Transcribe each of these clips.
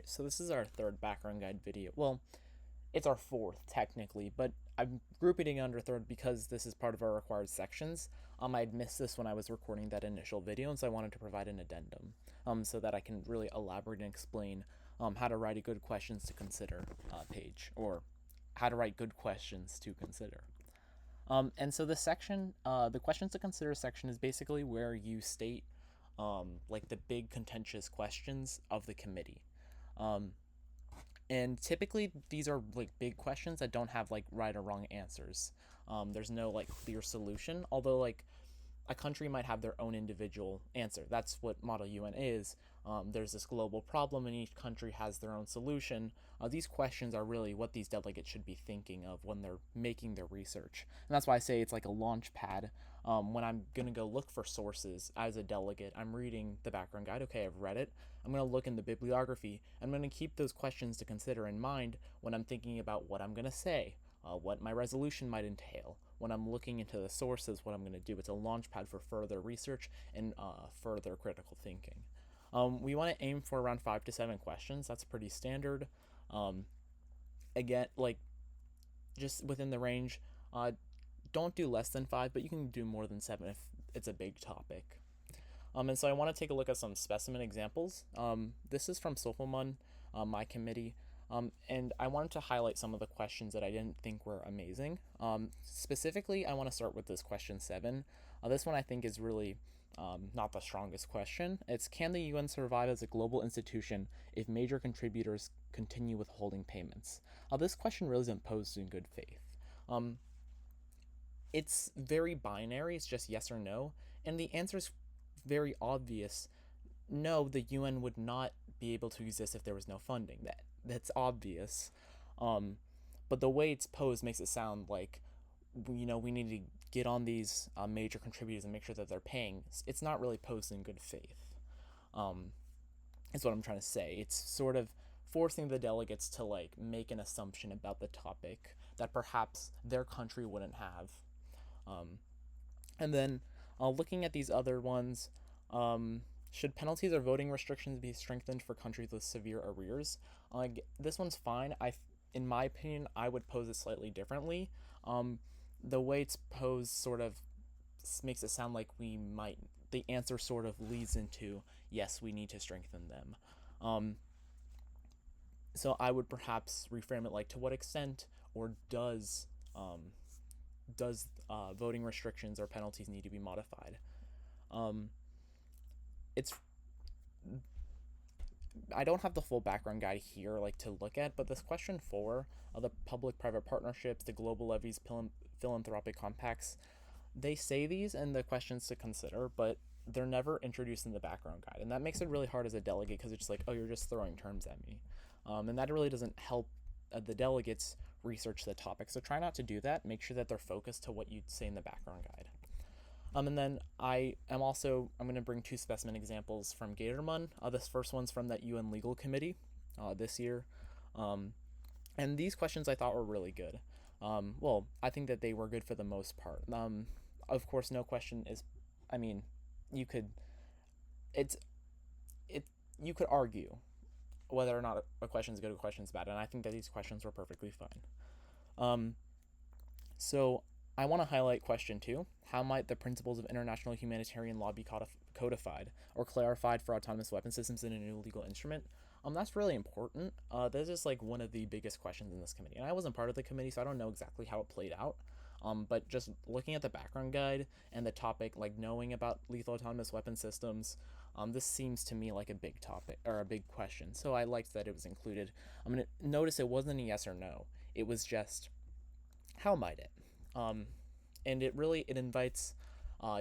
Alright, so this is our third background guide video. Well, it's our fourth technically, but I'm grouping it under third because this is part of our required sections. I had missed this when I was recording that initial video, and so I wanted to provide an addendum so that I can really elaborate and explain how to write a good questions to consider page, or how to write good questions to consider. And so the section, the questions to consider section is basically where you state like the big contentious questions of the committee. And typically these are like big questions that don't have like right or wrong answers. There's no like clear solution, although like a country might have their own individual answer. That's what Model UN is. There's this global problem and each country has their own solution. These questions are really what these delegates should be thinking of when they're making their research. And that's why I say it's like a launch pad. When I'm going to go look for sources as a delegate, I'm reading the background guide. Okay, I've read it. I'm going to look in the bibliography. I'm going to keep those questions to consider in mind when I'm thinking about what I'm going to say, what my resolution might entail. When I'm looking into the sources, what I'm going to do. It's a launch pad for further research and further critical thinking. We want to aim for around 5 to 7 questions. That's pretty standard. Again, like just within the range. Don't do less than 5, but you can do more than 7 if it's a big topic. And so I want to take a look at some specimen examples. This is from PantherMUNC, my committee. And I wanted to highlight some of the questions that I didn't think were amazing. Specifically, I want to start with this question 7. This one I think is really not the strongest question. It's, can the UN survive as a global institution if major contributors continue withholding payments? This question really isn't posed in good faith. It's very binary, it's just yes or no, and the answer is very obvious. No, the UN would not be able to exist if there was no funding. That's obvious. But the way it's posed makes it sound like we need to get on these major contributors and make sure that they're paying. It's not really posed in good faith. Is what I'm trying to say. It's sort of forcing the delegates to like make an assumption about the topic that perhaps their country wouldn't have. And then looking at these other ones, should penalties or voting restrictions be strengthened for countries with severe arrears? This one's fine. In my opinion, I would pose it slightly differently. The way it's posed sort of makes it sound like the answer sort of leads into, yes, we need to strengthen them. So I would perhaps reframe it like, to what extent or does voting restrictions or penalties need to be modified? I don't have the full background guide here like to look at, but this question 4, the public-private partnerships, the global levies, philanthropic compacts, they say these in the questions to consider, but they're never introduced in the background guide, and that makes it really hard as a delegate because it's just like, oh, you're just throwing terms at me, and that really doesn't help the delegates research the topic. So try not to do that. Make sure that they're focused to what you'd say in the background guide. And then I'm going to bring 2 specimen examples from GatorMUN. This first one's from that UN Legal Committee this year. And these questions I thought were really good. Well, I think that they were good for the most part. Of course, no question is, you could argue whether or not a question is good or a question is bad, and I think that these questions were perfectly fine. So I want to highlight question 2. How might the principles of international humanitarian law be codified or clarified for autonomous weapon systems in a new legal instrument? That's really important. This is like one of the biggest questions in this committee, and I wasn't part of the committee, so I don't know exactly how it played out. But just looking at the background guide and the topic, like knowing about lethal autonomous weapon systems, this seems to me like a big topic or a big question. So I liked that it was included. I'm gonna notice it wasn't a yes or no. It was just, how might it? And it invites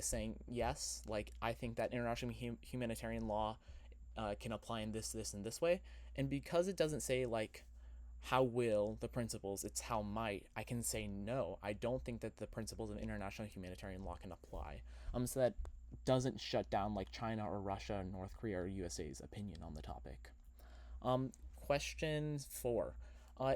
saying yes, like I think that international humanitarian law can apply in this, and this way. And because it doesn't say like how will the principles, it's how might, I can say no, I don't think that the principles of international humanitarian law can apply. So that doesn't shut down like China or Russia, North Korea, or USA's opinion on the topic. Question 4.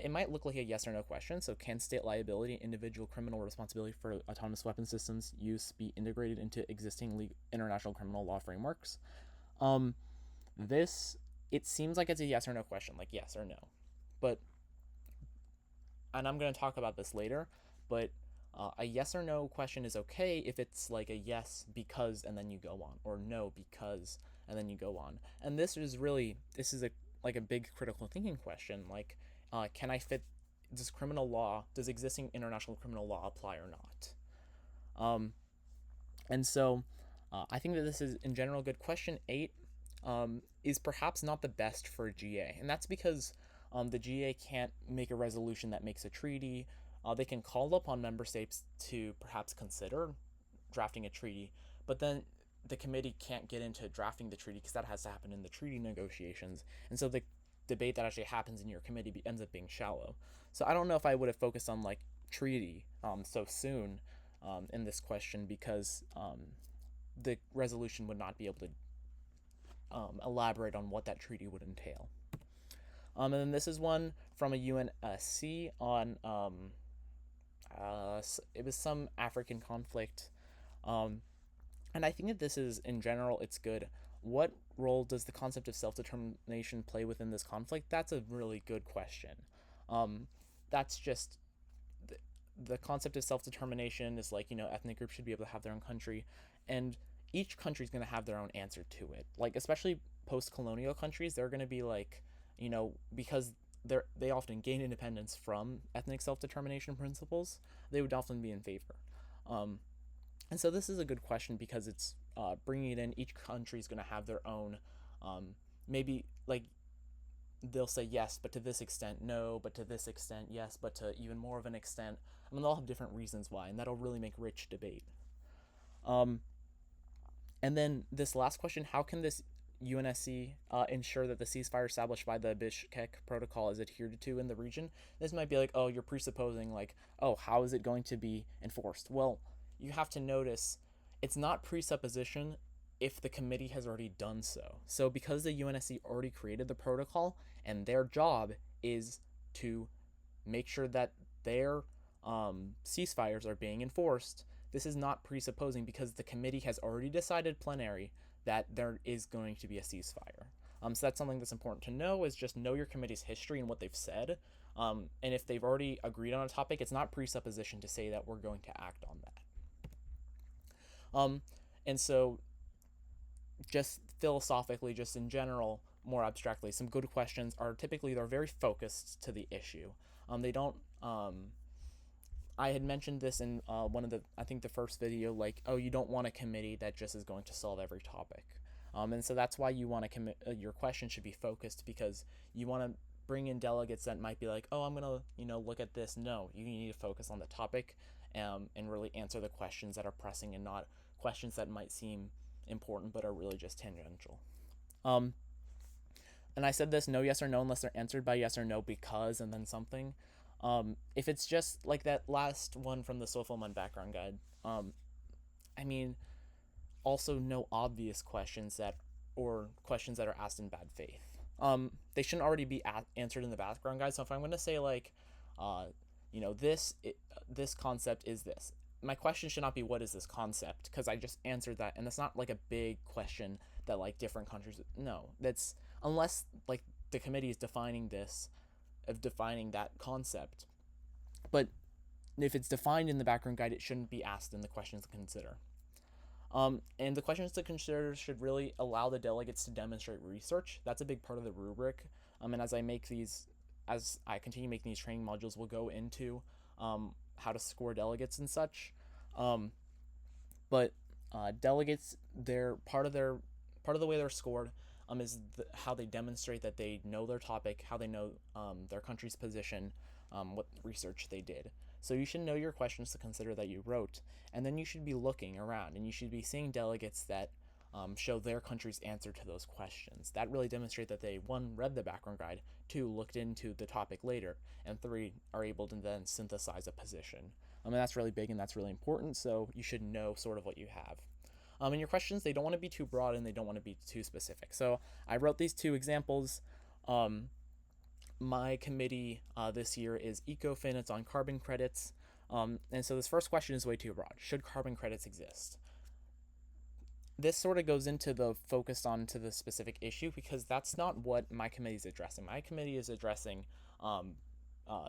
It might look like a yes or no question. So, can state liability and individual criminal responsibility for autonomous weapon systems use be integrated into existing international criminal law frameworks? This it seems like it's a yes or no question, like yes or no. But, and I'm going to talk about this later, but a yes or no question is okay if it's like a yes because and then you go on, or no because and then you go on. And this is a like a big critical thinking question, like can I fit, does existing international criminal law apply or not? And so I think that this is in general a good question. 8 is perhaps not the best for GA, and that's because the GA can't make a resolution that makes a treaty. They can call upon member states to perhaps consider drafting a treaty, but then the committee can't get into drafting the treaty because that has to happen in the treaty negotiations, and so the debate that actually happens in your committee ends up being shallow. So I don't know if I would have focused on like treaty so soon in this question, because the resolution would not be able to elaborate on what that treaty would entail. And then this is one from a UNSC on it was some African conflict, and I think that this is, in general, it's good. What role does the concept of self-determination play within this conflict? That's a really good question. That's just the concept of self-determination is like, ethnic groups should be able to have their own country, and each country is going to have their own answer to it. Like, especially post-colonial countries, they're going to be like, because they often gain independence from ethnic self-determination principles, they would often be in favor. And so this is a good question because it's bringing it in. Each country is going to have their own, maybe like they'll say yes, but to this extent, no, but to this extent, yes, but to even more of an extent. I mean, they'll have different reasons why, and that'll really make rich debate. And then this last question, how can this UNSC ensure that the ceasefire established by the Bishkek Protocol is adhered to in the region? This might be like, oh, you're presupposing like, oh, how is it going to be enforced? Well, you have to notice it's not presupposition if the committee has already done so. So because the UNSC already created the protocol and their job is to make sure that their ceasefires are being enforced, this is not presupposing because the committee has already decided plenary that there is going to be a ceasefire. So that's something that's important to know, is just know your committee's history and what they've said. And if they've already agreed on a topic, it's not presupposition to say that we're going to act on that. And so just philosophically, just in general, more abstractly, some good questions are typically, they're very focused to the issue. They don't, I had mentioned this in one of I think the first video, like, oh, you don't want a committee that just is going to solve every topic. And so that's why you want to your question should be focused, because you want to bring in delegates that might be like, oh, I'm going to, look at this. No, you need to focus on the topic and really answer the questions that are pressing, and not questions that might seem important but are really just tangential. And I said this, no yes or no unless they're answered by yes or no because and then something. If it's just like that last one from the PantherMUNC Background guide, I mean, also no obvious questions or questions that are asked in bad faith. They shouldn't already be answered in the background guide. So if I'm going to say like, this concept is this, my question should not be what is this concept, because I just answered that, and that's not like a big question that like different countries. No, that's unless like the committee is defining that concept. But if it's defined in the background guide, it shouldn't be asked in the questions to consider. And the questions to consider should really allow the delegates to demonstrate research. That's a big part of the rubric. And as I continue making these training modules, we'll go into how to score delegates and such. But delegates, they're part of the way they're scored is how they demonstrate that they know their topic, how they know their country's position, what research they did. So you should know your questions to consider that you wrote, and then you should be looking around, and you should be seeing delegates that show their country's answer to those questions. That really demonstrates that they, 1, read the background guide, 2, looked into the topic later, and 3, are able to then synthesize a position. And that's really big and that's really important, so you should know sort of what you have. And your questions, they don't want to be too broad and they don't want to be too specific. So I wrote these 2 examples. My committee this year is EcoFin. It's on carbon credits. And so this first question is way too broad. Should carbon credits exist? this sort of goes into the focus onto the specific issue because that's not what my committee is addressing. My committee is addressing um,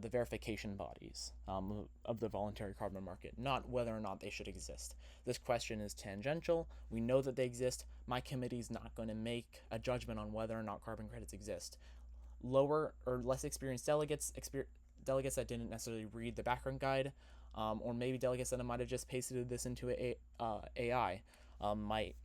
the verification bodies of the voluntary carbon market, not whether or not they should exist. This question is tangential. We know that they exist. My committee is not going to make a judgment on whether or not carbon credits exist. Lower or less experienced delegates that didn't necessarily read the background guide, or maybe delegates that might have just pasted this into AI, might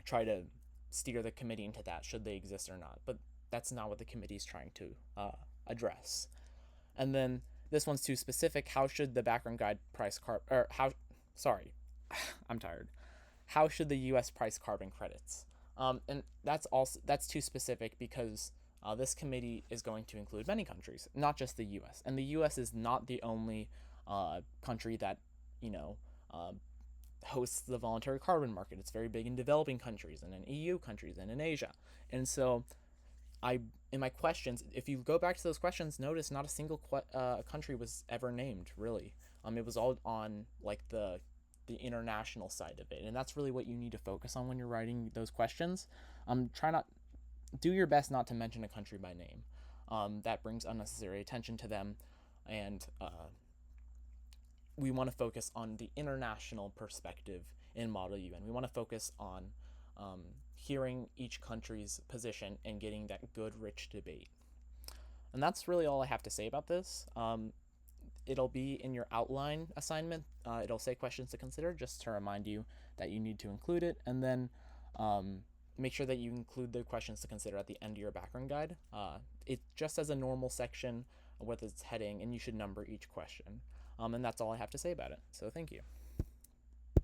try to steer the committee into that, should they exist or not. But that's not what the committee is trying to address. And then this one's too specific. How should the background guide price sorry, I'm tired. How should the U.S. price carbon credits? And that's too specific because this committee is going to include many countries, not just the U.S. And the U.S. is not the only country that you know uh, hosts the voluntary carbon market. It's very big in developing countries and in EU countries and in Asia. And so in my questions, if you go back to those questions, notice not a single country was ever named, really. It was all on like the international side of it, and that's really what you need to focus on when you're writing those questions. Try not do your best not to mention a country by name. That brings unnecessary attention to them, and we want to focus on the international perspective in Model UN. We want to focus on hearing each country's position and getting that good, rich debate. And that's really all I have to say about this. It'll be in your outline assignment. It'll say questions to consider just to remind you that you need to include it. And then make sure that you include the questions to consider at the end of your background guide. It just as a normal section with its heading, and you should number each question. And that's all I have to say about it. So thank you.